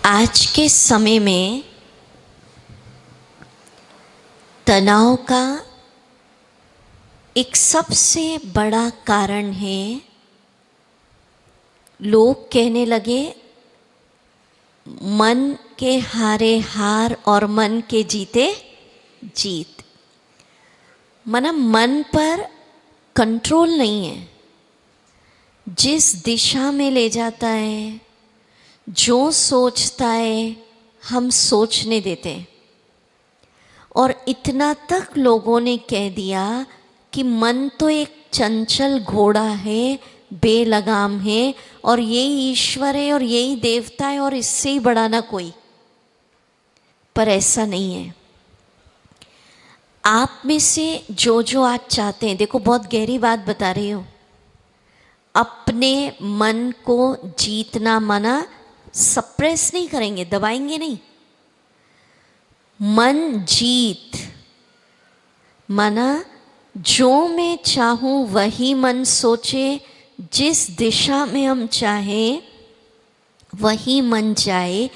आज के समय में तनाव का एक सबसे बड़ा कारण है, लोग कहने लगे मन के हारे हार और मन के जीते जीत। माना मन पर कंट्रोल नहीं है, जिस दिशा में ले जाता है, जो सोचता है हम सोचने देते हैं। और इतना तक लोगों ने कह दिया कि मन तो एक चंचल घोड़ा है, बेलगाम है, और यही ईश्वर है और यही देवता है और इससे ही बड़ा ना कोई। पर ऐसा नहीं है। आप में से जो आज चाहते हैं, देखो बहुत गहरी बात बता रही हूँ, अपने मन को जीतना माना सप्रेस नहीं करेंगे, दबाएंगे नहीं। मन जीत माना जो मैं चाहूँ वही मन सोचे, जिस दिशा में हम चाहें वही मन जाए।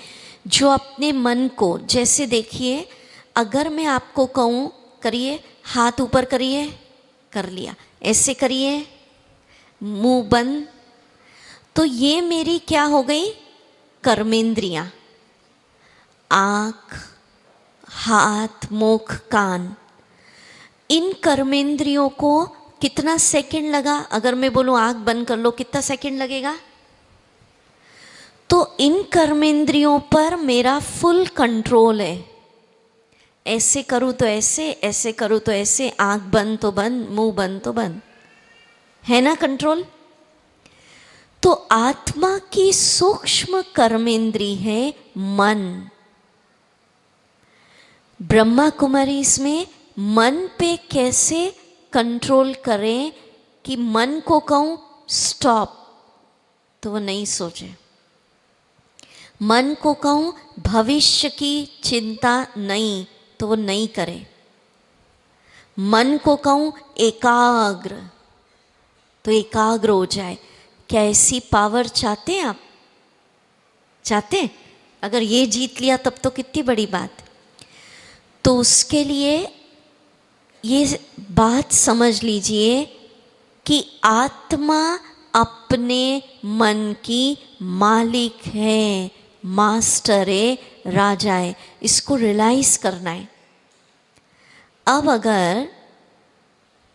जो अपने मन को, जैसे देखिए, अगर मैं आपको कहूँ करिए, हाथ ऊपर करिए, कर लिया, ऐसे करिए, मुंह बंद, तो ये मेरी क्या हो गई? कर्मेंद्रियां। आँख, हाथ, मुख, कान, इन कर्मेंद्रियों को कितना सेकंड लगा? अगर मैं बोलूं आँख बंद कर लो, कितना सेकंड लगेगा? तो इन कर्मेंद्रियों पर मेरा फुल कंट्रोल है। ऐसे करूं तो ऐसे, ऐसे करूं तो ऐसे, आँख बंद तो बंद, मुंह बंद तो बंद, है ना कंट्रोल? तो आत्मा की सूक्ष्म कर्मेंद्री है मन। ब्रह्मा कुमारी इसमें मन पे कैसे कंट्रोल करें कि मन को कहूँ स्टॉप तो वो नहीं सोचे, मन को कहूँ भविष्य की चिंता नहीं तो वो नहीं करे, मन को कहूँ एकाग्र तो एकाग्र हो जाए। क्या ऐसी पावर चाहते हैं आप? चाहते हैं? अगर ये जीत लिया तब तो कितनी बड़ी बात। तो उसके लिए ये बात समझ लीजिए कि आत्मा अपने मन की मालिक है, मास्टर है, राजा है। इसको रियलाइज करना है। अब अगर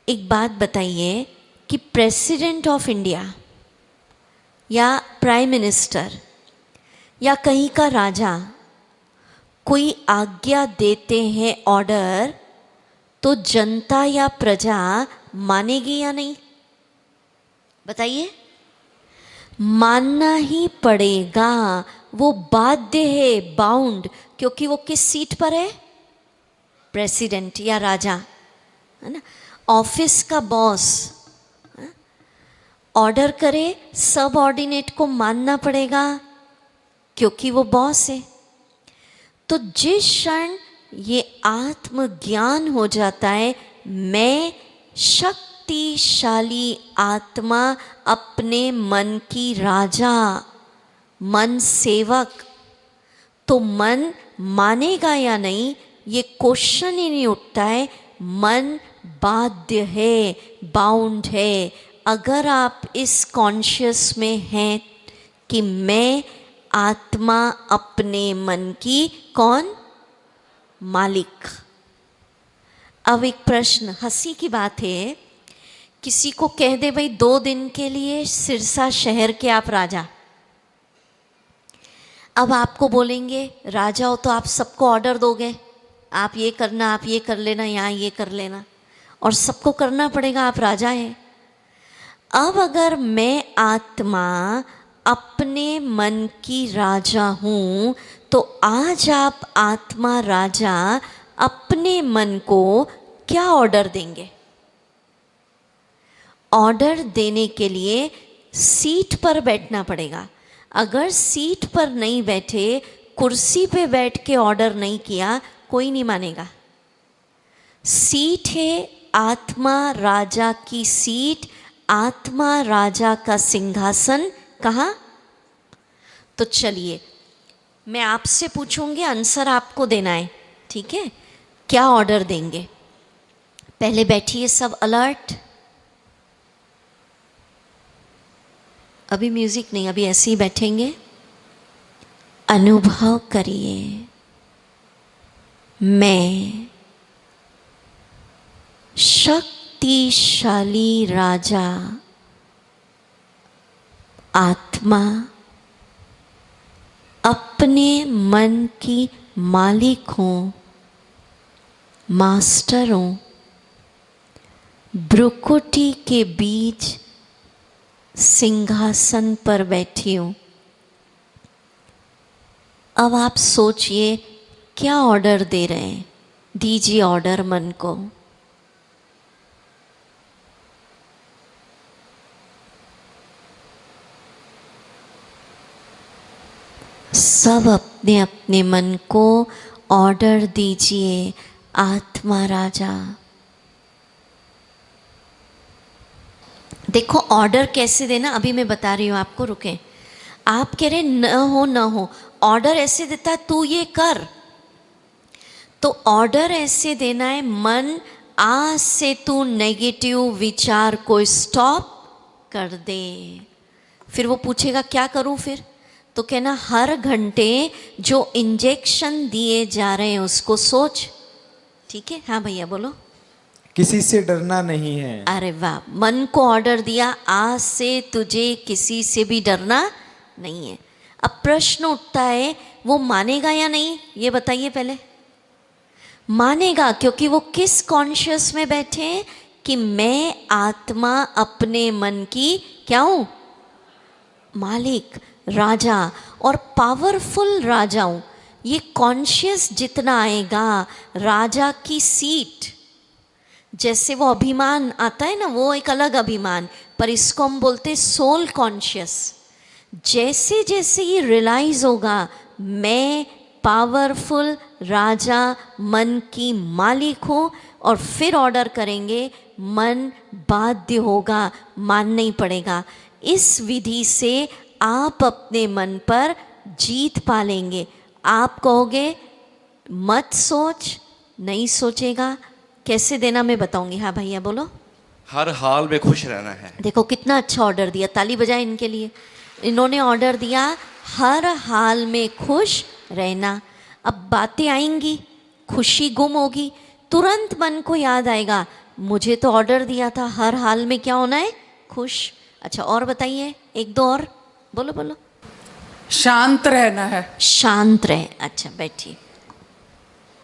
एक बात बताइए कि प्रेसिडेंट ऑफ इंडिया या प्राइम मिनिस्टर या कहीं का राजा कोई आज्ञा देते हैं, ऑर्डर, तो जनता या प्रजा मानेगी या नहीं? बताइए। मानना ही पड़ेगा, वो बाध्य है, बाउंड, क्योंकि वो किस सीट पर है? प्रेसिडेंट या राजा, है ना। ऑफिस का बॉस ऑर्डर करे, सब ऑर्डिनेट को मानना पड़ेगा क्योंकि वो बॉस है। तो जिस क्षण ये आत्मज्ञान हो जाता है, मैं शक्तिशाली आत्मा, अपने मन की राजा, मन सेवक, तो मन मानेगा या नहीं ये क्वेश्चन ही नहीं उठता है। मन बाध्य है, बाउंड है। अगर आप इस कॉन्शियस में हैं कि मैं आत्मा, अपने मन की कौन? मालिक। अब एक प्रश्न, हंसी की बात है, किसी को कह दे भाई 2 दिन के लिए सिरसा शहर के आप राजा। अब आपको बोलेंगे राजा हो तो आप सबको ऑर्डर दोगे, आप ये करना, आप ये कर लेना, यहाँ ये कर लेना, और सबको करना पड़ेगा, आप राजा हैं। अब अगर मैं आत्मा अपने मन की राजा हूँ, तो आज आप आत्मा राजा अपने मन को क्या ऑर्डर देंगे? ऑर्डर देने के लिए सीट पर बैठना पड़ेगा। अगर सीट पर नहीं बैठे, कुर्सी पे बैठ के ऑर्डर नहीं किया, कोई नहीं मानेगा। सीट है आत्मा राजा की सीट, आत्मा राजा का सिंहासन। कहाँ? तो चलिए मैं आपसे पूछूंगी, आंसर आपको देना है, ठीक है? क्या ऑर्डर देंगे? पहले बैठिए सब अलर्ट। अभी म्यूजिक नहीं, अभी ऐसे ही बैठेंगे। अनुभव करिए, मैं शक्तिशाली राजा आत्मा अपने मन की मालिक हूँ, मास्टर हूँ, भ्रुकुटी के बीच सिंहासन पर बैठी हूँ। अब आप सोचिए क्या ऑर्डर दे रहे हैं, दीजिए ऑर्डर मन को। सब अपने अपने मन को ऑर्डर दीजिए, आत्मा राजा। देखो ऑर्डर कैसे देना, अभी मैं बता रही हूँ आपको, रुकें। आप कह रहे न हो न हो, ऑर्डर ऐसे देता है तू ये कर, तो ऑर्डर ऐसे देना है, मन आज से तू नेगेटिव विचार को स्टॉप कर दे। फिर वो पूछेगा क्या करूं, फिर तो कहना हर घंटे जो इंजेक्शन दिए जा रहे हैं उसको सोच, ठीक है? हाँ भैया बोलो। किसी से डरना नहीं है। अरे वाह, मन को ऑर्डर दिया, आज से तुझे किसी से भी डरना नहीं है। अब प्रश्न उठता है वो मानेगा या नहीं, ये बताइए पहले। मानेगा, क्योंकि वो किस कॉन्शियस में बैठे हैं कि मैं आत्मा अपने मन की क्या हूं, मालिक, राजा और पावरफुल राजा हूं। ये कॉन्शियस जितना आएगा, राजा की सीट, जैसे वो अभिमान आता है ना, वो एक अलग अभिमान, पर इसको हम बोलते सोल कॉन्शियस। जैसे जैसे ये रियलाइज होगा मैं पावरफुल राजा मन की मालिक हूँ, और फिर ऑर्डर करेंगे, मन बाध्य होगा, मानना ही पड़ेगा। इस विधि से आप अपने मन पर जीत पा लेंगे। आप कहोगे मत सोच, नहीं सोचेगा, कैसे देना मैं बताऊंगी। हाँ भैया बोलो। हर हाल में खुश रहना है। देखो कितना अच्छा ऑर्डर दिया, ताली बजाए इनके लिए। इन्होंने ऑर्डर दिया हर हाल में खुश रहना। अब बातें आएंगी, खुशी गुम होगी, तुरंत मन को याद आएगा मुझे तो ऑर्डर दिया था हर हाल में क्या होना है, खुश। अच्छा और बताइए, एक दो और बोलो बोलो। शांत रहना है। शांत रहे। अच्छा बैठिए।